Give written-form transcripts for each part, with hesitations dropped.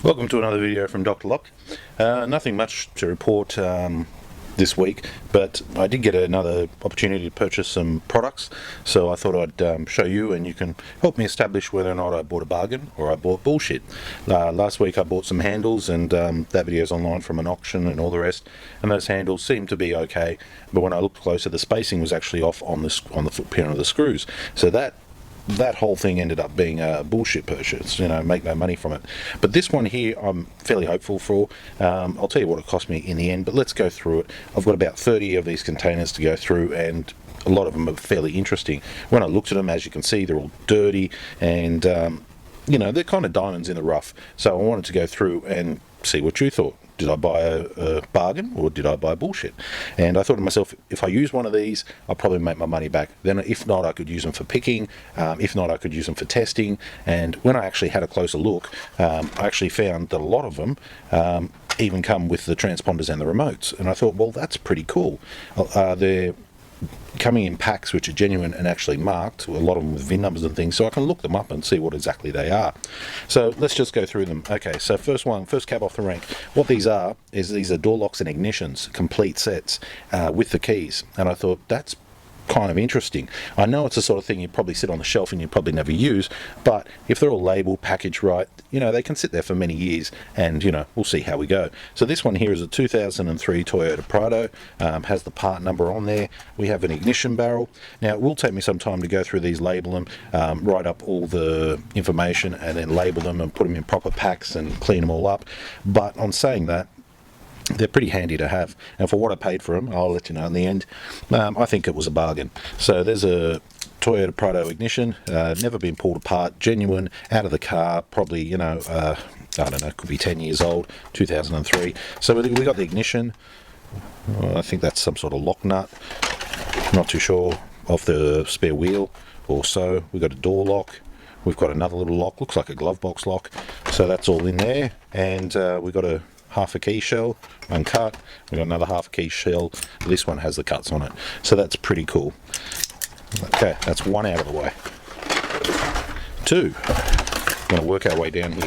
Welcome to another video from Dr. Lock. Nothing much to report this week, but I did get another opportunity to purchase some products, so I thought I'd show you and you can help me establish whether or not I bought a bargain or I bought bullshit. Last week I bought some handles, and that video's online from an auction and all the rest, and those handles seemed to be okay, but when I looked closer the spacing was actually off on the foot pin of the screws, so that whole thing ended up being a bullshit purchase, make no money from it. But this one here I'm fairly hopeful for. I'll tell you what it cost me in the end, but let's go through it. I've got about 30 of these containers to go through, and a lot of them are fairly interesting. When I looked at them, as you can see, they're all dirty, and they're kind of diamonds in the rough, so I wanted to go through and see what you thought. Did I buy a bargain or did I buy bullshit? And I thought to myself, if I use one of these, I'll probably make my money back. Then if not, I could use them for picking. If not, I could use them for testing. And when I actually had a closer look, I actually found that a lot of them even come with the transponders and the remotes. And I thought, well, that's pretty cool. They're coming in packs which are genuine and actually marked, a lot of them with VIN numbers and things, so I can look them up and see what exactly they are. So let's just go through them. Okay, so first cab off the rank. What these are is these are door locks and ignitions, complete sets with the keys, and I thought that's kind of interesting. I know it's the sort of thing you probably sit on the shelf and you probably never use, but if they're all labeled, packaged right, they can sit there for many years, and we'll see how we go. So this one here is a 2003 Toyota Prado, has the part number on there. We have an ignition barrel. Now it will take me some time to go through these, label them, write up all the information, and then label them and put them in proper packs and clean them all up. But on saying that, they're pretty handy to have, and for what I paid for them, I'll let you know in the end. I think it was a bargain. So there's a Toyota Prado ignition, never been pulled apart, genuine, out of the car, probably, I don't know, could be 10 years old, 2003. So we got the ignition. I think that's some sort of lock nut, not too sure, off the spare wheel or so. We've got a door lock. We've got another little lock, looks like a glove box lock. So that's all in there, and we've got a half a key shell, uncut. We've got another half a key shell. This one has the cuts on it, so that's pretty cool. Okay, that's one out of the way. Two. I'm going to work our way down here.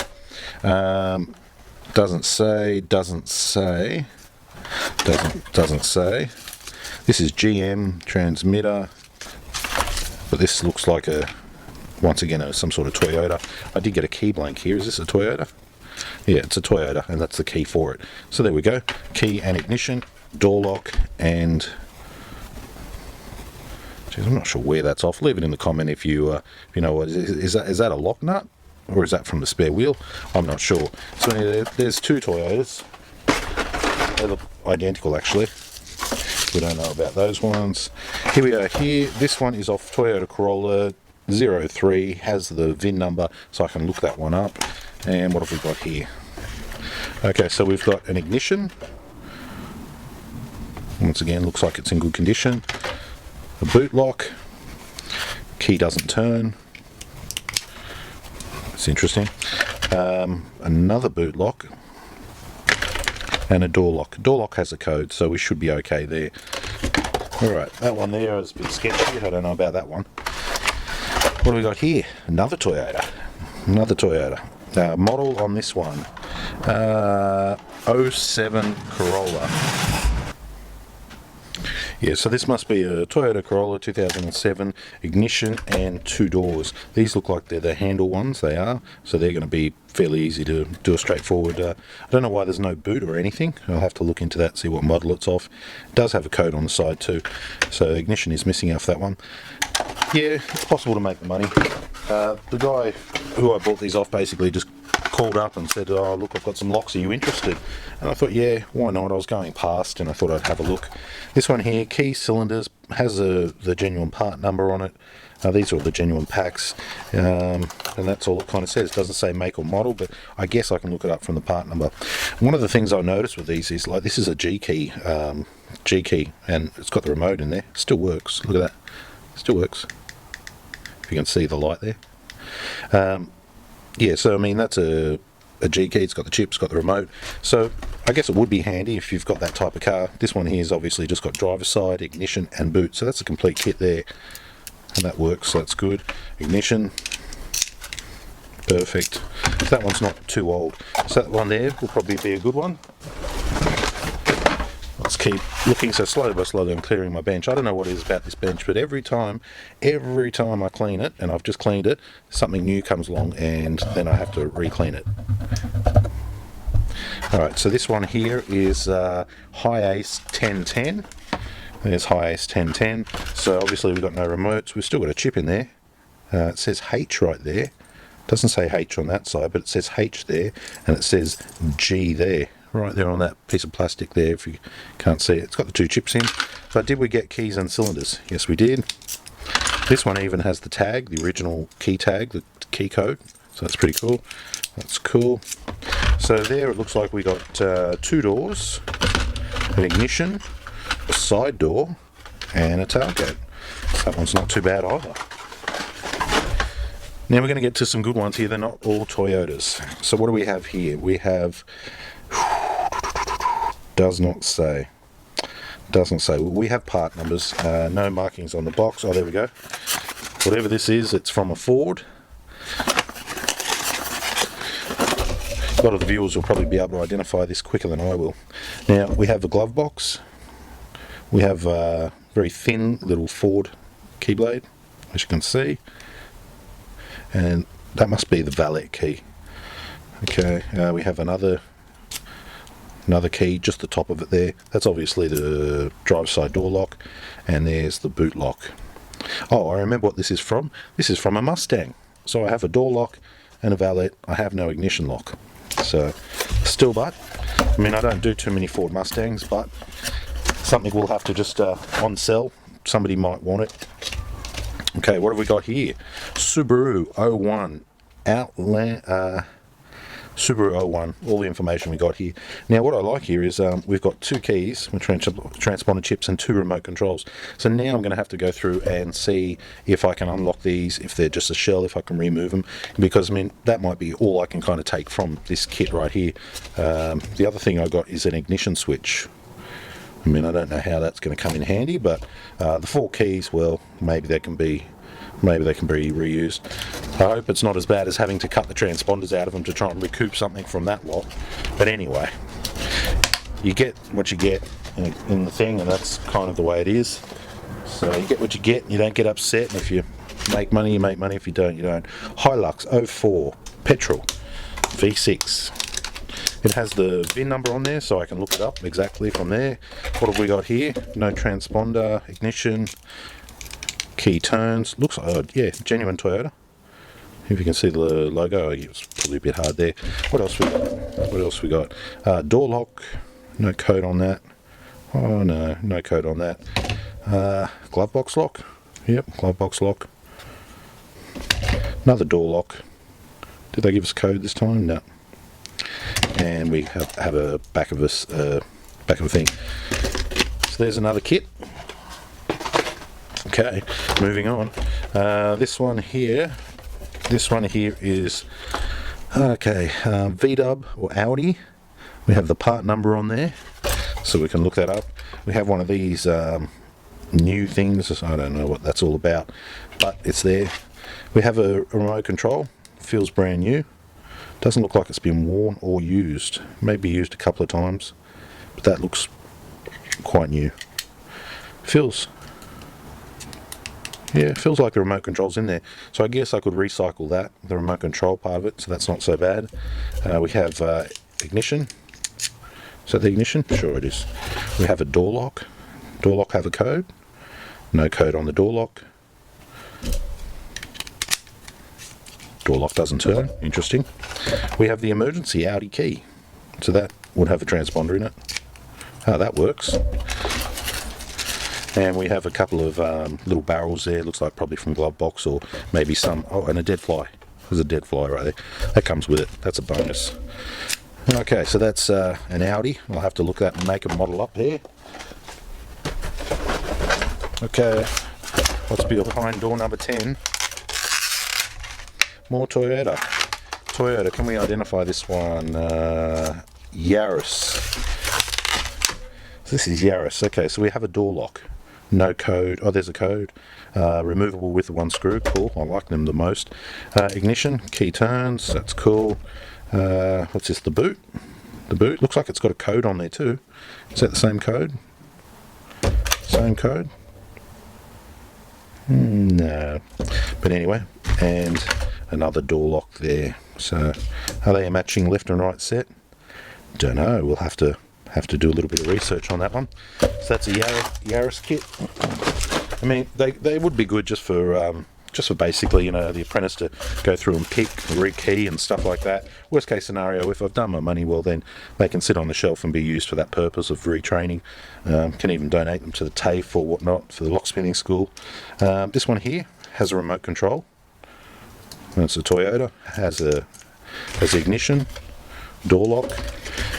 Doesn't say. This is GM transmitter, but this looks like once again some sort of Toyota. I did get a key blank here. Is this a Toyota? Yeah, it's a Toyota, and that's the key for it. So there we go. Key and ignition, door lock, and geez, I'm not sure where that's off. Leave it in the comment if you know what is that a lock nut, or is that from the spare wheel? I'm not sure. So anyway, there's two Toyotas. They look identical actually. We don't know about those ones. Here we are. Here, this one is off Toyota Corolla 03, has the VIN number, so I can look that one up. And what have we got here? Okay, so we've got an ignition. Once again, looks like it's in good condition. A boot lock. Key doesn't turn. It's interesting. Another boot lock. And a door lock. Door lock has a code, so we should be okay there. Alright, that one there is a bit sketchy. I don't know about that one. What do we got here? Another Toyota. Model on this one, 07 Corolla. Yeah, so this must be a Toyota Corolla 2007, ignition and two doors. These look like they're the handle ones, they are, so they're going to be fairly easy to do a straightforward. I don't know why there's no boot or anything. I'll have to look into that, see what model it's off. It does have a code on the side too, so ignition is missing off that one. Yeah, it's possible to make the money. The guy who I bought these off basically just called up and said, oh look, I've got some locks, are you interested? And I thought, yeah, why not? I was going past and I thought I'd have a look. This one here, key cylinders, has the genuine part number on it. These are all the genuine packs, and that's all it kind of says. It doesn't say make or model, but I guess I can look it up from the part number. One of the things I noticed with these is, like, this is a G key, and it's got the remote in there. Still works. Look at that. Still works. If you can see the light there. Yeah, so I mean that's a G key. It's got the chips, got the remote. So I guess it would be handy if you've got that type of car. This one here has obviously just got driver's side, ignition, and boot. So that's a complete kit there, and that works. So that's good. Ignition, Perfect. So that one's not too old. So that one there will probably be a good one. Let's keep looking. So slowly by slowly I'm clearing my bench. I don't know what it is about this bench, but every time I clean it, and I've just cleaned it, something new comes along and then I have to re-clean it. Alright, so this one here is High Ace 1010. There's High Ace 1010. So obviously we've got no remotes. We've still got a chip in there. It says H right there. It doesn't say H on that side, but it says H there, and it says G there. Right there on that piece of plastic there, if you can't see it. It's got the two chips in. But did we get keys and cylinders? Yes, we did. This one even has the tag, the original key tag, the key code. So that's pretty cool. That's cool. So there it looks like we got two doors, an ignition, a side door, and a tailgate. That one's not too bad either. Now we're going to get to some good ones here. They're not all Toyotas. So what do we have here? We have... Doesn't say. We have part numbers. No markings on the box. Oh, there we go. Whatever this is, it's from a Ford. A lot of the viewers will probably be able to identify this quicker than I will. Now, we have the glove box. We have a very thin little Ford keyblade, as you can see. And that must be the valet key. Okay, we have another key, just the top of it there. That's obviously the driver's side door lock, and there's the boot lock. Oh, I remember what this is from. This is from a Mustang. So I have a door lock and a valet. I have no ignition lock. So, still, but I mean, I don't do too many Ford Mustangs, but something we'll have to just on sell. Somebody might want it. Okay, what have we got here? Subaru 01 Subaru 01, all the information we got here. Now what I like here is we've got two keys, transponder chips, and two remote controls. So now I'm going to have to go through and see if I can unlock these, if they're just a shell, if I can remove them, because I mean that might be all I can kind of take from this kit right here. The other thing I got is an ignition switch. I mean, I don't know how that's going to come in handy, but the four keys, well, maybe they can be reused. I hope it's not as bad as having to cut the transponders out of them to try and recoup something from that lot. But anyway, you get what you get in the thing, and that's kind of the way it is. So you get what you get, and you don't get upset. And if you make money, you make money. If you don't, you don't. Hilux 04 petrol V6. It has the VIN number on there, so I can look it up exactly from there. What have we got here? No transponder, ignition, key turns. Looks like, yeah, genuine Toyota. If you can see the logo, it's probably a bit hard there. What else we got? Door lock, no code on that. Oh no, no code on that. Glove box lock. Yep, glove box lock. Another door lock. Did they give us a code this time? No. And we have a back of a thing. So there's another kit. Okay, moving on. This one here is VW or Audi. We have the part number on there, so we can look that up. We have one of these new things. I don't know what that's all about, but it's there. We have a remote control. Feels brand new. Doesn't look like it's been worn or used. Maybe used a couple of times, but that looks quite new. Feels like the remote control's in there. So I guess I could recycle that, the remote control part of it, so that's not so bad. We have ignition. Is that the ignition? Sure it is. We have a door lock. Door lock have a code. No code on the door lock. Door lock doesn't turn. Interesting. We have the emergency Audi key. So that would have a transponder in it. Oh, that works. And we have a couple of little barrels there. Looks like probably from glove box or maybe some... Oh, and a dead fly. There's a dead fly right there. That comes with it. That's a bonus. Okay, so that's an Audi. I'll have to look at that and make a model up there. Okay, what's behind door number 10? More Toyota. Toyota, can we identify this one? Yaris. This is Yaris. Okay, so we have a door lock. no code. Oh, there's a code. Removable with one screw. Cool. I like them the most. Ignition, key turns. That's cool. What's this? The boot. The boot looks like it's got a code on there too. Is that the same code? Same code? No. But anyway, and another door lock there. So, are they a matching left and right set? Don't know. We'll have to do a little bit of research on that one. So that's a Yaris kit. I mean, they would be good just for basically, you know, the apprentice to go through and pick, rekey and stuff like that. Worst case scenario, if I've done my money well, then they can sit on the shelf and be used for that purpose of retraining. Can even donate them to the TAFE or whatnot for the locksmithing school. This one here has a remote control. That's a Toyota. Has the ignition, door lock.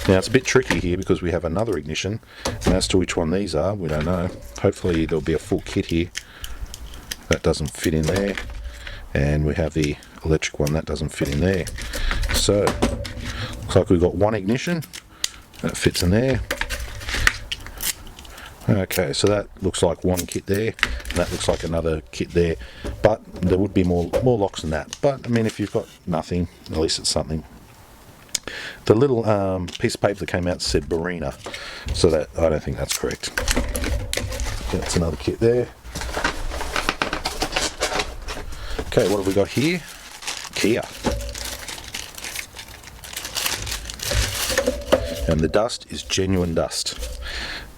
Now it's a bit tricky here because we have another ignition, and as to which one these are, we don't know. Hopefully there'll be a full kit here. That doesn't fit in there, and we have the electric one that doesn't fit in there. So looks like we've got one ignition that fits in there. Okay, so that looks like one kit there, and that looks like another kit there, but there would be more locks than that. But I mean, if you've got nothing, at least it's something. The little piece of paper that came out said Barina, so that I don't think that's correct. That's another kit there. Okay, what have we got here? Kia. And the dust is genuine dust.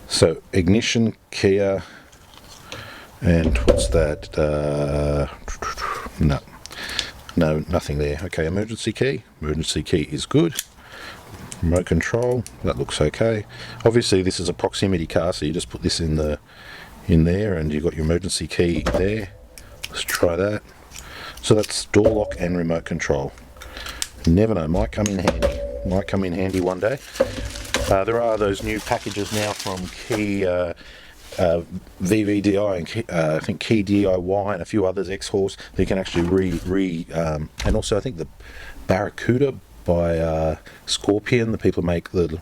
So ignition, Kia, and what's that? No, nothing there. Okay, emergency key. Emergency key is good. Remote control, that looks okay. Obviously this is a proximity car, so you just put this in there and you've got your emergency key there. Let's try that. So that's door lock and remote control. Never know, might come in handy. Might come in handy one day. There are those new packages now from Key VVDI and I think Key DIY and a few others, X-Horse. They can actually and also I think the Barracuda by Scorpion, the people who make the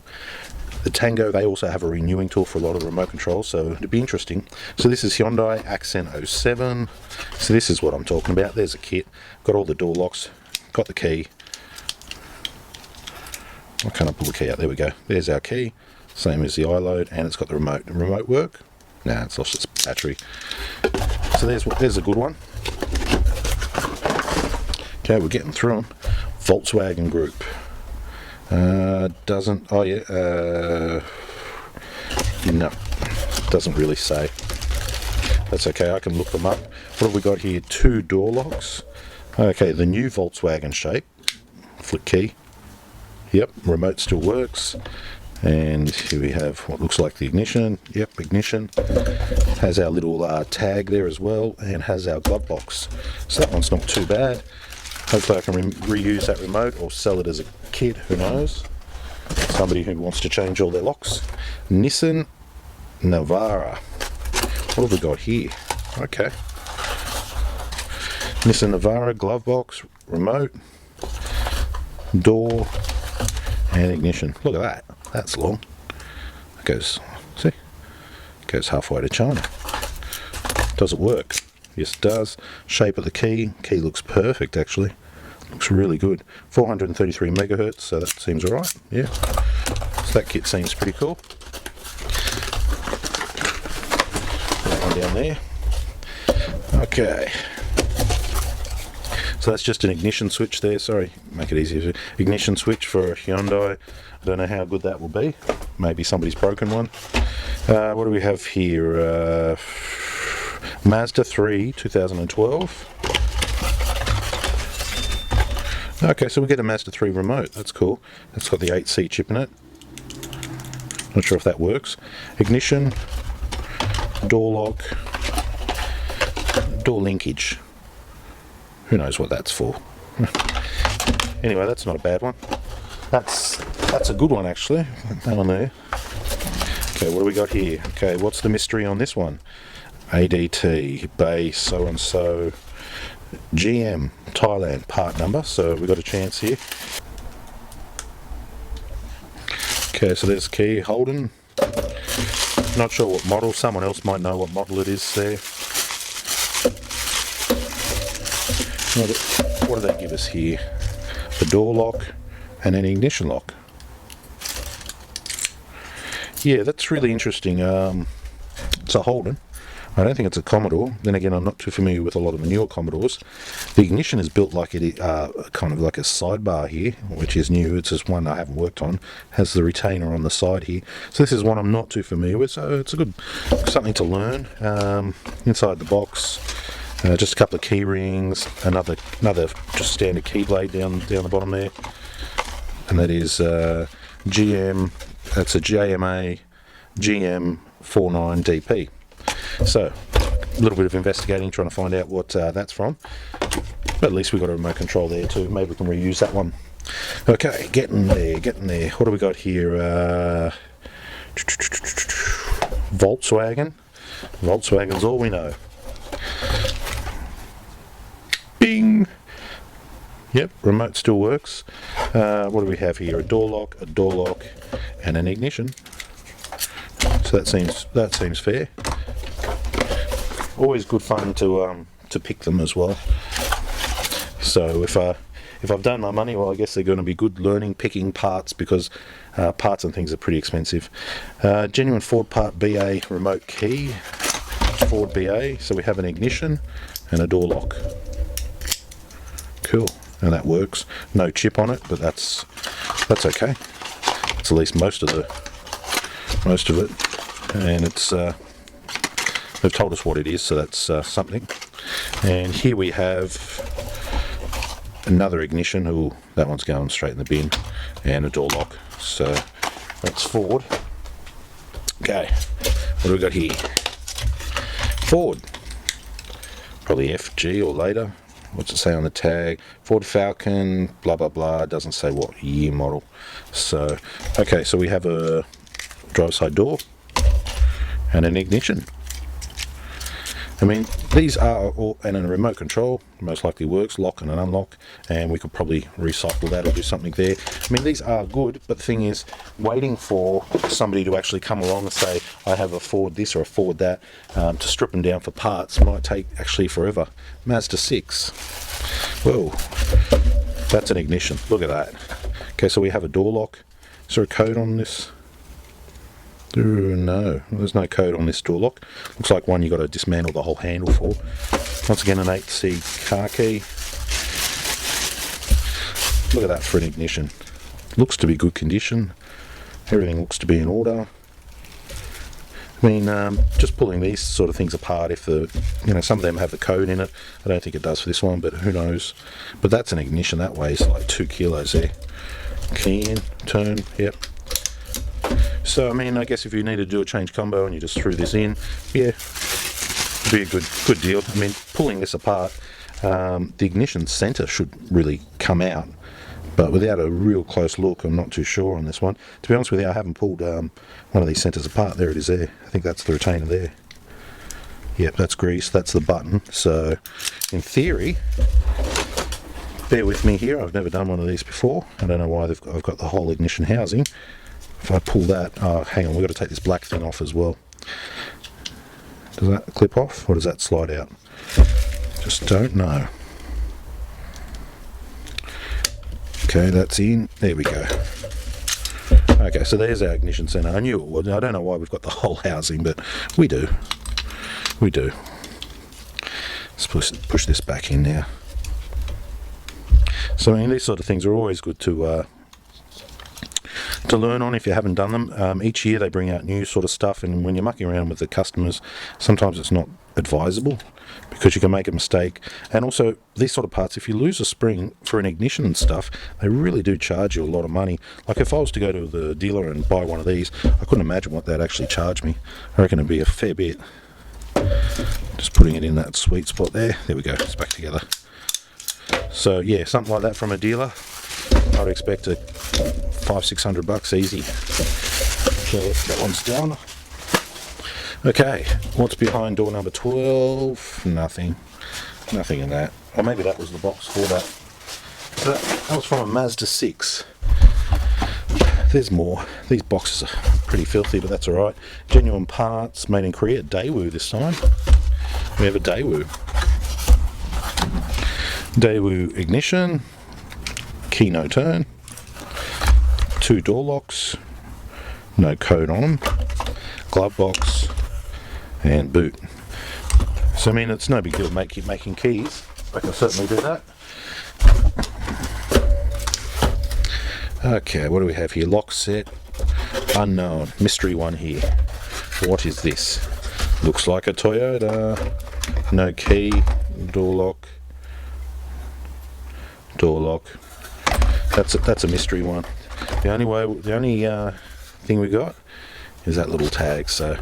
Tango, they also have a renewing tool for a lot of remote controls, so it'd be interesting. So this is Hyundai Accent 07. So this is what I'm talking about. There's a kit, got all the door locks, got the key. Why can't I pull the key out? There we go. There's our key, same as the iLoad, and it's got the remote. The remote work? Nah, it's lost its battery. So there's a good one. Okay, we're getting through them. Volkswagen Group. Doesn't, oh yeah, no, doesn't really say. That's okay, I can look them up. What have we got here? 2 door locks. Okay, the new Volkswagen shape. Flick key. Yep, remote still works. And here we have what looks like the ignition. Yep, ignition. Has our little tag there as well, and has our glove box. So that one's not too bad. Hopefully I can reuse that remote or sell it as a kit, who knows. Somebody who wants to change all their locks. Nissan Navara. What have we got here? Okay. Nissan Navara, glove box, remote, door, and ignition. Look at that. That's long. It goes, see? It goes halfway to China. Does it work? Yes, it does. Shape of the key. Key looks perfect, actually. Looks really good. 433 megahertz, so that seems alright. Yeah. So that kit seems pretty cool. That one down there. Okay. So that's just an ignition switch there. Sorry, make it easier. Ignition switch for a Hyundai. I don't know how good that will be. Maybe somebody's broken one. What do we have here? Mazda 3 2012. Okay, so we get a Mazda 3 remote. That's cool. That's got the 8C chip in it. Not sure if that works. Ignition, door lock, door linkage. Who knows what that's for? Anyway, that's not a bad one. That's a good one, actually. That one there. Okay, what do we got here? Okay, what's the mystery on this one? ADT, base, so and so, GM, Thailand, part number, so we got a chance here. Okay, so there's key, Holden. Not sure what model. Someone else might know what model it is there. What do they give us here? The door lock and an ignition lock. Yeah, that's really interesting. It's a Holden. I don't think it's a Commodore. Then again, I'm not too familiar with a lot of the newer Commodores. The ignition is built like it, kind of like a sidebar here, which is new. It's just one I haven't worked on. Has the retainer on the side here. So this is one I'm not too familiar with. So it's a good something to learn. Inside the box, just a couple of key rings, another just standard key blade down the bottom there, and that is GM. That's a JMA GM 49DP. So a little bit of investigating, trying to find out what that's from. But at least we've got a remote control there too. Maybe we can reuse that one. Okay, getting there. What do we got here? Volkswagen. Volkswagen's all we know. Bing! Yep, remote still works. What do we have here? A door lock, and an ignition. So that seems fair. Always good fun to pick them as well. So if I've done my money, well, I guess they're going to be good learning picking parts, because parts and things are pretty expensive. Genuine Ford Part BA remote key, Ford BA. So we have an ignition and a door lock. Cool, and that works. No chip on it, but that's okay. It's at least most of it, and it's they've told us what it is, so that's something. And here we have another ignition. Oh, that one's going straight in the bin, and a door lock. So that's Ford. Okay, what do we got here? Ford, probably FG or later. What's it say on the tag? Ford Falcon, blah blah blah. Doesn't say what year model. So okay, so we have a driver's side door and an ignition. I mean, these are all, and a remote control most likely works, lock and an unlock, and we could probably recycle that or do something there. I mean, these are good, but the thing is, waiting for somebody to actually come along and say, I have a Ford this or a Ford that, to strip them down for parts might take actually forever. Mazda 6. Whoa, that's an ignition. Look at that. Okay, so we have a door lock. Is there a code on this? No, there's no code on this door lock. Looks like one you got to dismantle the whole handle for. Once again, an 8C car key. Look at that for an ignition. Looks to be good condition. Everything looks to be in order. I mean, just pulling these sort of things apart, if some of them have the code in it. I don't think it does for this one, but who knows. But that's an ignition. That weighs like 2 kilos there. Key in, turn, yep. So, I mean, I guess if you need to do a change combo and you just threw this in, yeah, it'd be a good deal. I mean, pulling this apart, the ignition center should really come out, but without a real close look, I'm not too sure on this one. To be honest with you, I haven't pulled one of these centers apart. There it is there. I think that's the retainer there. Yep, that's grease. That's the button. So, in theory, bear with me here. I've never done one of these before. I don't know why I've got the whole ignition housing. If I pull that, hang on, we've got to take this black thing off as well. Does that clip off, or does that slide out? Just don't know. Okay, that's in. There we go. Okay, so there's our ignition center. I knew it would. I don't know why we've got the whole housing, but we do. We do. Let's push this back in now. So, I mean, these sort of things are always good to learn on if you haven't done them. Each year they bring out new sort of stuff, and when you're mucking around with the customers, sometimes it's not advisable because you can make a mistake. And also, these sort of parts, if you lose a spring for an ignition and stuff, they really do charge you a lot of money. Like if I was to go to the dealer and buy one of these, I couldn't imagine what they'd actually charge me. I reckon it'd be a fair bit. Just putting it in that sweet spot there. There we go, it's back together. So yeah, something like that from a dealer, I'd expect a $500-600 easy. Okay, that one's down. Okay, what's behind door number 12? Nothing in that. Or maybe that was the box for that. So that was from a Mazda 6. There's more. These boxes are pretty filthy, but that's alright. Genuine parts, made in Korea. Daewoo this time. We have a Daewoo. Daewoo ignition. Key no turn. 2 door locks. No code on them. Glove box. And boot. So I mean, it's no big deal making keys. I can certainly do that. Okay, what do we have here? Lock set. Unknown. Mystery one here. What is this? Looks like a Toyota. No key. Door lock. Door lock. That's a mystery one. The only thing we got is that little tag. So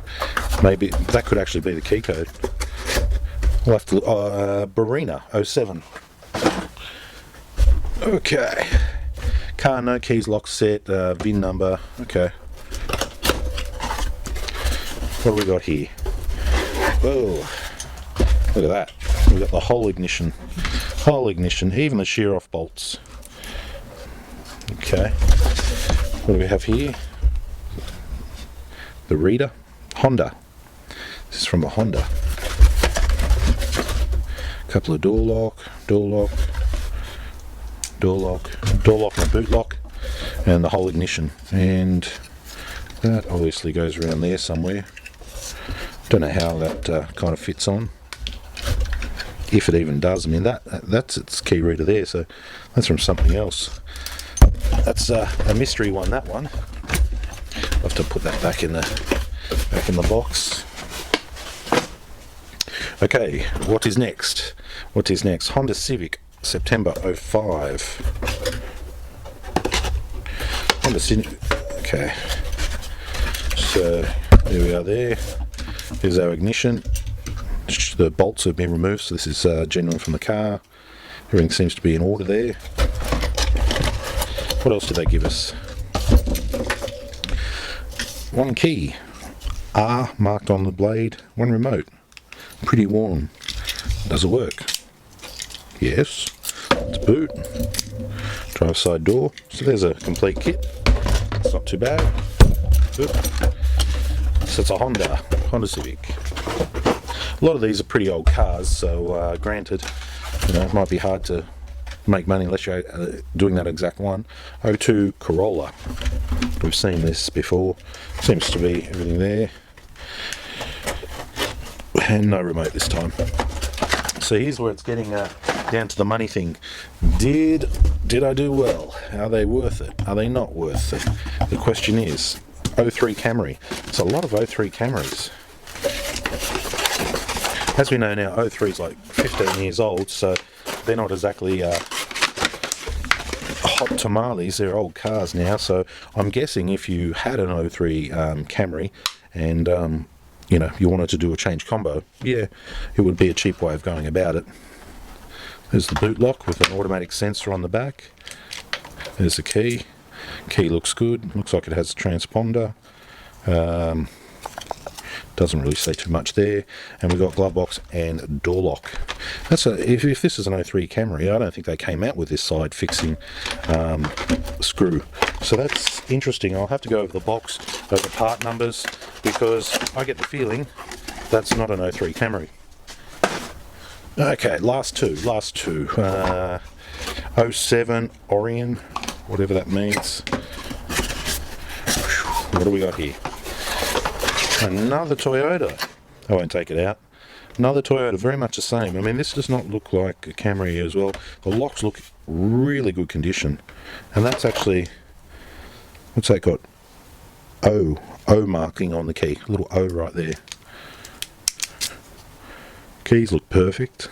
maybe that could actually be the key code. We'll have to Barina 07. Okay. Car, no keys, lock set, VIN number. Okay. What do we got here? Oh, look at that. We've got the whole ignition. Even the shear off bolts. Okay. What do we have here? The reader. Honda. This is from a Honda. Couple of door lock and a boot lock, and the whole ignition, and that obviously goes around there somewhere. Don't know how that kind of fits on, if it even does. I mean, that's its key reader there, so that's from something else. That's a mystery one, that one. I'll have to put that back in the box. Okay, what is next? Honda Civic, September 05. Honda Civic. Okay. So there we are. There's our ignition. The bolts have been removed, so this is genuine from the car. Everything seems to be in order there. What else did they give us? One key. R marked on the blade. One remote. Pretty warm. Does it work? Yes. It's boot. Drive side door. So there's a complete kit. It's not too bad. Good. So it's a Honda Civic. A lot of these are pretty old cars, so granted, it might be hard to make money unless you're doing that exact one. 02 Corolla. We've seen this before. Seems to be everything there. And no remote this time. So here's where it's getting down to the money thing. Did I do well? Are they worth it? Are they not worth it? The question is, 03 Camry. It's a lot of 03 Camrys. As we know now, 03 is like 15 years old, so they're not exactly hot tamales. They're old cars now, so I'm guessing if you had an 03 Camry and you wanted to do a change combo, yeah, it would be a cheap way of going about it. There's the boot lock with an automatic sensor on the back. There's the key. Key looks good. Looks like it has a transponder. Doesn't really say too much there. And we've got glove box and door lock. If this is an 03 Camry, I don't think they came out with this side fixing screw. So that's interesting. I'll have to go over the box, over part numbers, because I get the feeling that's not an 03 Camry. Okay, last two. 07 Orion, whatever that means. What do we got here? Another Toyota. I won't take it out. Another Toyota, very much the same. I mean, this does not look like a Camry as well. The locks look really good condition. And that's actually, what's that got? O marking on the key. A little O right there. Keys look perfect.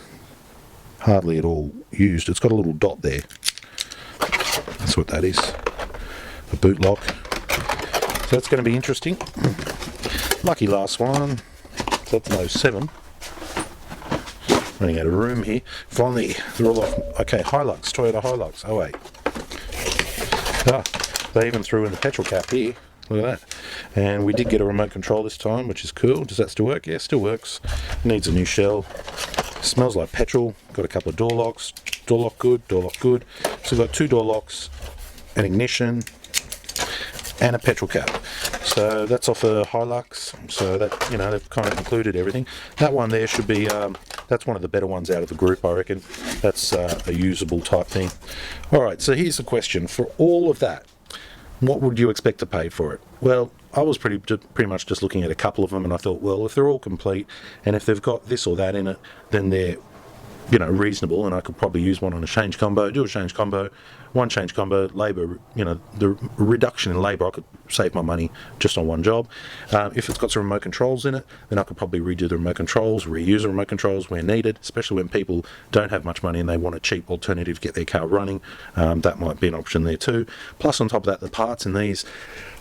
Hardly at all used. It's got a little dot there. That's what that is. A boot lock. So that's going to be interesting. Lucky last one. So that's an 07. Running out of room here. Finally, they're all off. Okay, Hilux, Toyota Hilux, 08. They even threw in the petrol cap here. Look at that. And we did get a remote control this time, which is cool. Does that still work? Yeah, still works. Needs a new shell. Smells like petrol. Got a couple of door locks. Door lock good, door lock good. So we've got 2 door locks, an ignition, and a petrol cap. So that's off a Hilux, so that, you know, they've kind of included everything. That one there should be, that's one of the better ones out of the group, I reckon. That's a usable type thing. Alright, so here's the question. For all of that, what would you expect to pay for it? Well, I was pretty much just looking at a couple of them, and I thought, well, if they're all complete, and if they've got this or that in it, then they're, you know, reasonable, and I could probably use one on a change combo, do a change combo, one change combo, labour, you know, the reduction in labour, I could save my money just on one job. If it's got some remote controls in it, then I could probably redo the remote controls, reuse the remote controls where needed, especially when people don't have much money and they want a cheap alternative to get their car running. That might be an option there too. Plus on top of that, the parts in these,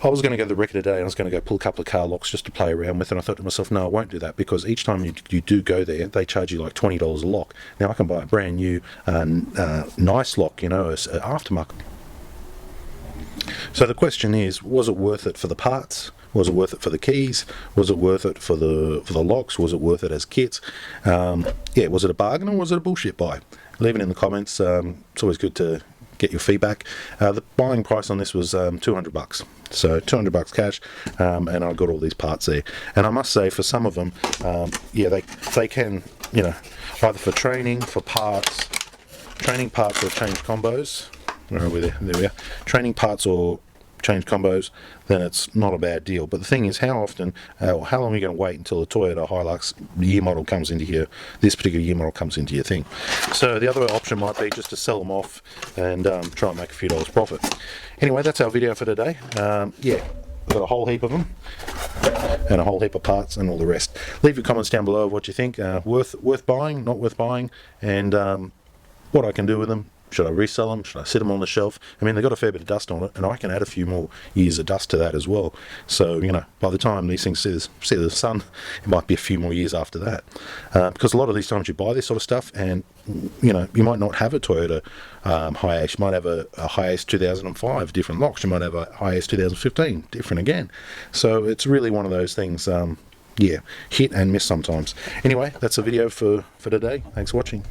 I was going to go to the wrecker today and I was going to go pull a couple of car locks just to play around with, and I thought to myself, no, I won't do that, because each time you do go there, they charge you like $20 a lock. Now I can buy a brand new nice lock, you know, aftermarket. So the question is, was it worth it for the parts? Was it worth it for the keys? Was it worth it for the locks? Was it worth it as kits? Yeah, was it a bargain or was it a bullshit buy? Leave it in the comments. It's always good to get your feedback. The buying price on this was $200, so $200 cash, and I got all these parts there. And I must say, for some of them, yeah, they can, you know, either for training, for parts, training parts or change combos. Where are we there? There we are. Training parts or change combos, then it's not a bad deal. But the thing is, how often, how long are you going to wait until a Toyota Hilux year model comes into your, this particular year model comes into your thing? So the other option might be just to sell them off and try and make a few dollars profit. Anyway, that's our video for today. Yeah, I've got a whole heap of them and a whole heap of parts and all the rest. Leave your comments down below of what you think. Worth buying, not worth buying, and what I can do with them. Should I resell them? Should I sit them on the shelf? I mean, they've got a fair bit of dust on it, and I can add a few more years of dust to that as well. So, you know, by the time these things see the sun, it might be a few more years after that. Because a lot of these times you buy this sort of stuff, and, you know, you might not have a Toyota Hiace. You might have a Hiace 2005, different locks. You might have a Hiace 2015, different again. So it's really one of those things, yeah, hit and miss sometimes. Anyway, that's the video for today. Thanks for watching.